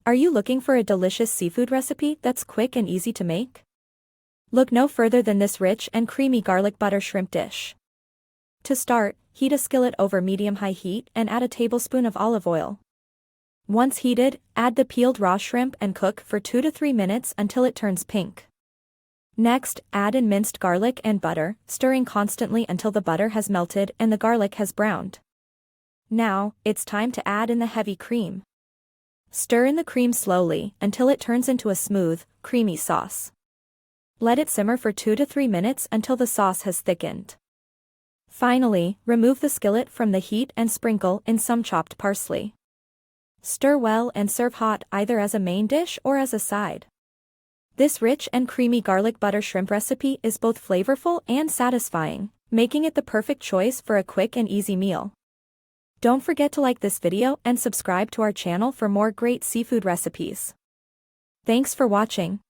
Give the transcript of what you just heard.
Are you looking for a delicious seafood recipe that's quick and easy to make? Look no further than this rich and creamy garlic butter shrimp dish. To start, heat a skillet over medium-high heat and add a tablespoon of olive oil. Once heated, add the peeled raw shrimp and cook for 2 to 3 minutes until it turns pink. Next, add in minced garlic and butter, stirring constantly until the butter has melted and the garlic has browned. Now, it's time to add in the heavy cream. Stir in the cream slowly until it turns into a smooth, creamy sauce. Let it simmer for 2 to 3 minutes until the sauce has thickened. Finally, remove the skillet from the heat and sprinkle in some chopped parsley. Stir well and serve hot either as a main dish or as a side. This rich and creamy garlic butter shrimp recipe is both flavorful and satisfying, making it the perfect choice for a quick and easy meal. Don't forget to like this video and subscribe to our channel for more great seafood recipes. Thanks for watching.